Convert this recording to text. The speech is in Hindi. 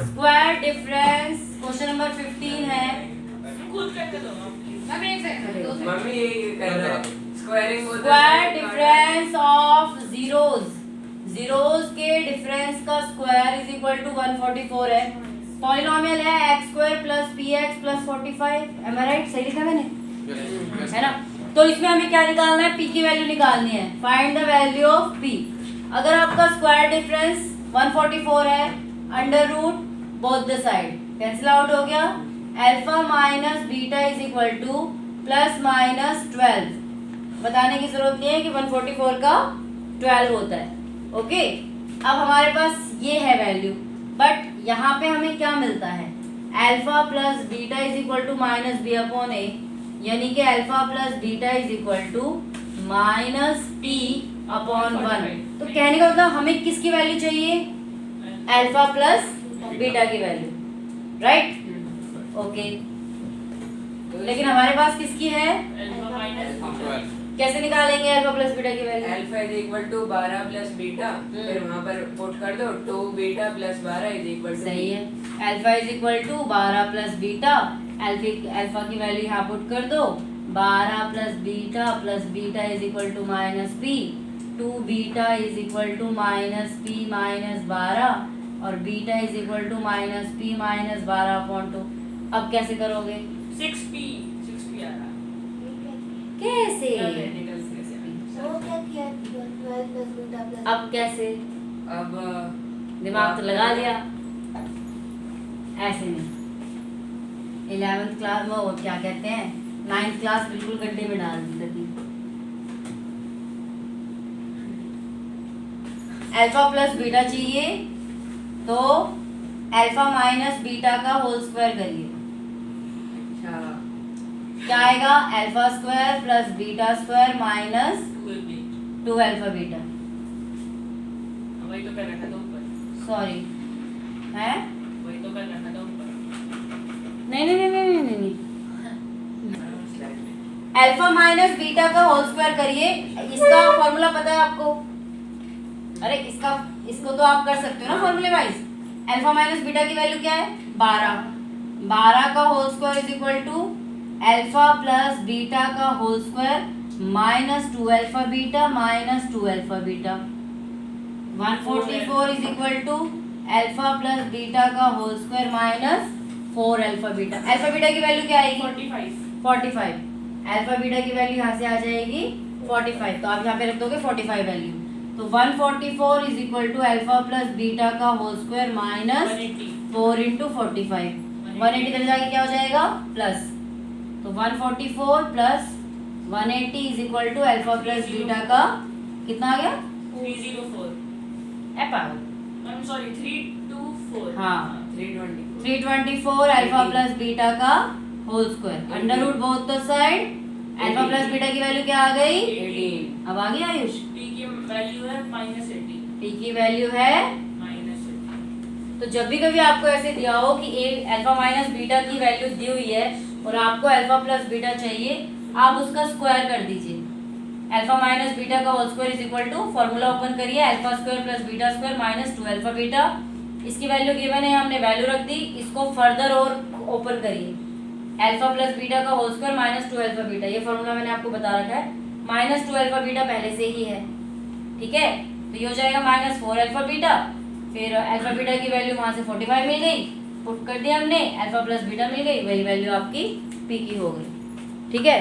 स्क्वायर डिफरेंस क्वेश्चन नंबर 15 है। खुद करके दो मम्मी एक सेकंड मम्मी ये कर रहा है स्क्वायरिंग होता स्क्वायर डिफरेंस ऑफ जीरोस के डिफरेंस का स्क्वायर इज इक्वल टू 144 है। पॉलिनोमियल है x square plus px plus 45। Am I right? सही लिखा मैंने, है ना? तो इसमें हमें क्या निकालना है? p की वैल्यू निकालनी है। Find the value of p। अगर आपका स्क्वायर डिफरेंस 144 है, under root both the side cancel out हो गया। Alpha minus beta is equal to plus minus 12। बताने की जरूरत नहीं है कि 144 का 12 होता है। ओके, अब हमारे पास ये है वैल्यू, बट यहाँ पे हमें क्या मिलता है? Alpha plus beta is equal to minus b upon a, यानी कि alpha plus beta is equal to minus p upon 1। तो कहने का मतलब हमें किसकी वैल्यू चाहिए? अल्फा प्लस बीटा की वैल्यू, राइट? ओके, लेकिन हमारे पास किसकी है? अल्फा माइनस कैसे निकालेंगे अल्फा प्लस बीटा की value? Alpha is equal to 12 plus beta, फिर वहां पर पुट कर दो 2 beta plus 12 is equal to. सही है, alpha is equal to 12 plus beta. Alpha की वैल्यू यहाँ पुट कर दो, 12 plus beta is equal to minus p. 2 beta is equal to minus p minus 12 और beta is equal to minus p minus 12 upon 2। अब कैसे करोगे? 6p आ रहा कैसे? वो क्या किया 12 प्लस बीटा प्लस अब कैसे? अब दिमाग तो लगा लिया, ऐसे नहीं। 11th क्लास में वो क्या कहते हैं, 9th क्लास बिल्कुल गड्ढे में डाल दी थी। अल्फा प्लस बीटा चाहिए तो अल्फा माइनस बीटा का होल स्क्वायर करिए। अच्छा क्या आएगा? Alpha square plus beta square minus 12b 2 alpha beta. वही तो कर रखा था ऊपर, सॉरी, है? वही तो कर रखा था ऊपर। नहीं। अल्फा माइनस बीटा का होल स्क्वायर करिए। इसका फॉर्मूला पता है आपको? अरे इसको तो आप कर सकते हो ना फॉर्मूले वाइज। अल्फा माइनस बीटा की वैल्यू क्या है? 12 का whole square is equal to alpha plus beta का whole square minus 2 alpha beta minus 2 alpha beta. 144 is equal to alpha plus beta का whole square minus 4 alpha beta. Alpha beta की वैल्यू क्या आएगी? 45। अल्फा बीटा की वैल्यू यहाँ से आ जाएगी 45, तो आप यहाँ पे रख दोगे 45 वैल्यू। तो 144 is equal to alpha plus beta का होल स्क्वायर माइनस 4 इंटू 45। 180 इधर जाके क्या हो जाएगा? प्लस। तो 144 plus 180 is equal to alpha plus beta का कितना आ गया? 304 पागल, सॉरी 324। हाँ 320 324 अल्फा प्लस बीटा का whole square under root both the side. Alpha plus beta की वैल्यू क्या आ गई? 18। अब आ गई आयुष? p की वैल्यू है -80 टी की वैल्यू है -80। तो जब भी कभी आपको ऐसे दिया हो कि एक अल्फा माइनस बीटा की वैल्यू दी हुई है और आपको अल्फा प्लस बीटा चाहिए, आप उसका स्क्वायर कर दीजिए। अल्फा माइनस बीटा का whole square is equal to, formula open करिए, alpha square plus beta square minus 2 alpha beta. इसकी वैल्यू गिवन है, हमने वैल्यू रख दी। इसको फर्दर और ओपन करिए, अल्फा प्लस बीटा का whole square minus 2 alpha beta. ये फॉर्मूला मैंने आपको बता रखा है, माइनस 2 अल्फा बीटा पहले से ही है, ठीक है? तो ये हो जाएगा माइनस 4 अल्फा बीटा। फिर अल्फा बीटा की वैल्यू वहां से 45 मिल गई, पुट कर दिया हमने, अल्फा प्लस बीटा मिल गई, वही वैल्यू आपकी पी की हो गई, ठीक है?